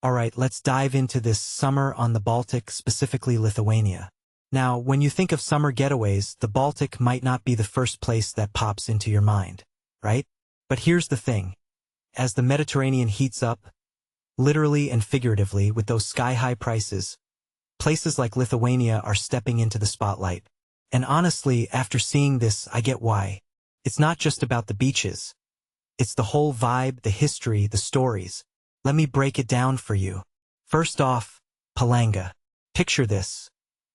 Alright, let's dive into this summer on the Baltic, specifically Lithuania. Now, when you think of summer getaways, the Baltic might not be the first place that pops into your mind, right? But here's the thing. As the Mediterranean heats up, literally and figuratively with those sky-high prices, places like Lithuania are stepping into the spotlight. And honestly, after seeing this, I get why. It's not just about the beaches. It's the whole vibe, the history, the stories. Let me break it down for you. First off, Palanga. Picture this.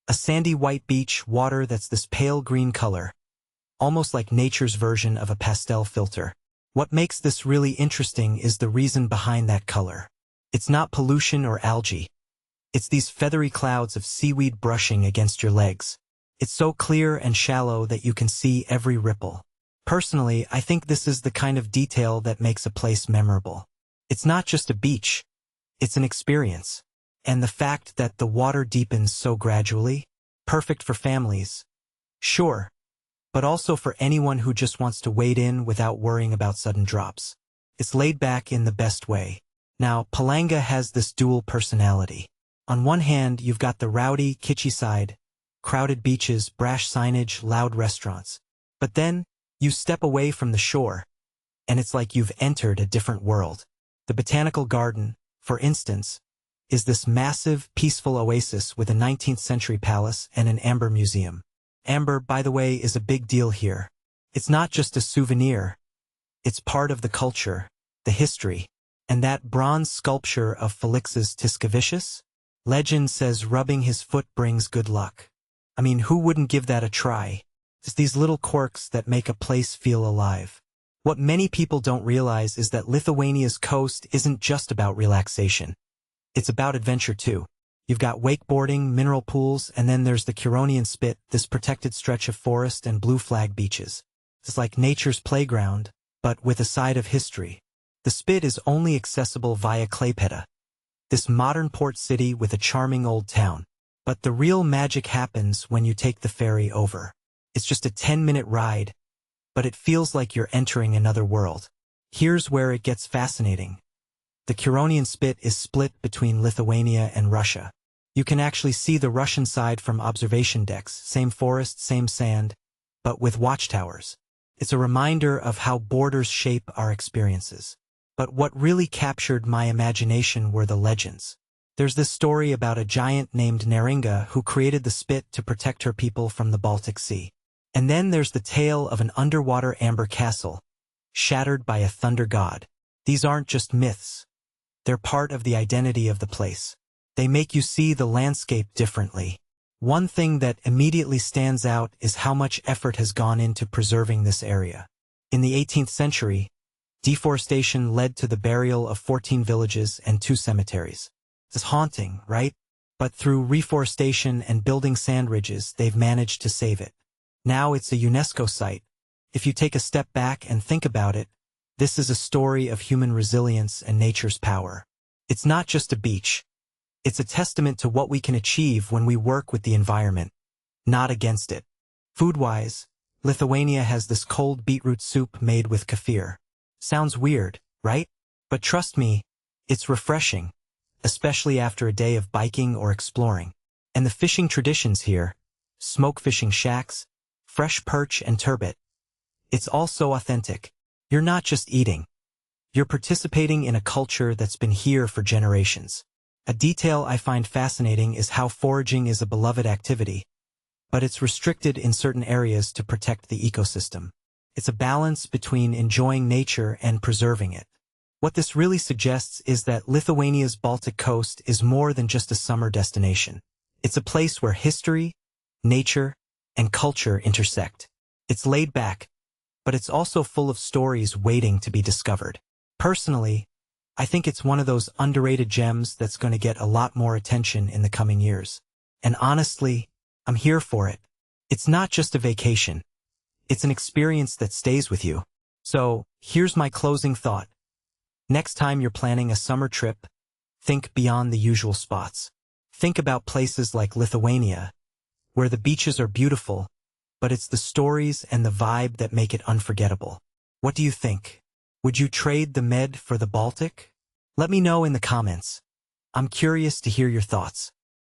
A sandy white beach, water that's this pale green color, almost like nature's version of a pastel filter. What makes this really interesting is the reason behind that color. It's not pollution or algae. It's these feathery clouds of seaweed brushing against your legs. It's so clear and shallow that you can see every ripple. Personally, I think this is the kind of detail that makes a place memorable. It's not just a beach. It's an experience. And the fact that the water deepens so gradually, perfect for families. Sure, but also for anyone who just wants to wade in without worrying about sudden drops. It's laid back in the best way. Now, Palanga has this dual personality. On one hand, you've got the rowdy, kitschy side, crowded beaches, brash signage, loud restaurants. But then, you step away from the shore, and it's like you've entered a different world. The Botanical Garden, for instance, is this massive, peaceful oasis with a 19th century palace and an amber museum. Amber, by the way, is a big deal here. It's not just a souvenir. It's part of the culture, the history. And that bronze sculpture of Felix's Tiscavicius? Legend says rubbing his foot brings good luck. I mean, who wouldn't give that a try? It's these little quirks that make a place feel alive. What many people don't realize is that Lithuania's coast isn't just about relaxation. It's about adventure too. You've got wakeboarding, mineral pools, and then there's the Curonian Spit, this protected stretch of forest and blue flag beaches. It's like nature's playground, but with a side of history. The Spit is only accessible via Klaipeda, this modern port city with a charming old town. But the real magic happens when you take the ferry over. It's just a 10-minute ride, but it feels like you're entering another world. Here's where it gets fascinating. The Curonian Spit is split between Lithuania and Russia. You can actually see the Russian side from observation decks, same forest, same sand, but with watchtowers. It's a reminder of how borders shape our experiences. But what really captured my imagination were the legends. There's this story about a giant named Neringa who created the Spit to protect her people from the Baltic Sea. And then there's the tale of an underwater amber castle, shattered by a thunder god. These aren't just myths. They're part of the identity of the place. They make you see the landscape differently. One thing that immediately stands out is how much effort has gone into preserving this area. In the 18th century, deforestation led to the burial of 14 villages and 2 cemeteries. It's haunting, right? But through reforestation and building sand ridges, they've managed to save it. Now it's a UNESCO site. If you take a step back and think about it, this is a story of human resilience and nature's power. It's not just a beach. It's a testament to what we can achieve when we work with the environment, not against it. Food-wise, Lithuania has this cold beetroot soup made with kefir. Sounds weird, right? But trust me, it's refreshing, especially after a day of biking or exploring. And the fishing traditions here, smoke fishing shacks, fresh perch and turbot. It's all so authentic. You're not just eating. You're participating in a culture that's been here for generations. A detail I find fascinating is how foraging is a beloved activity, but it's restricted in certain areas to protect the ecosystem. It's a balance between enjoying nature and preserving it. What this really suggests is that Lithuania's Baltic coast is more than just a summer destination. It's a place where history, nature, and culture intersect. It's laid back, but it's also full of stories waiting to be discovered. Personally, I think it's one of those underrated gems that's going to get a lot more attention in the coming years. And honestly, I'm here for it. It's not just a vacation. It's an experience that stays with you. So, here's my closing thought. Next time you're planning a summer trip, think beyond the usual spots. Think about places like Lithuania, where the beaches are beautiful, but it's the stories and the vibe that make it unforgettable. What do you think? Would you trade the Med for the Baltic? Let me know in the comments. I'm curious to hear your thoughts.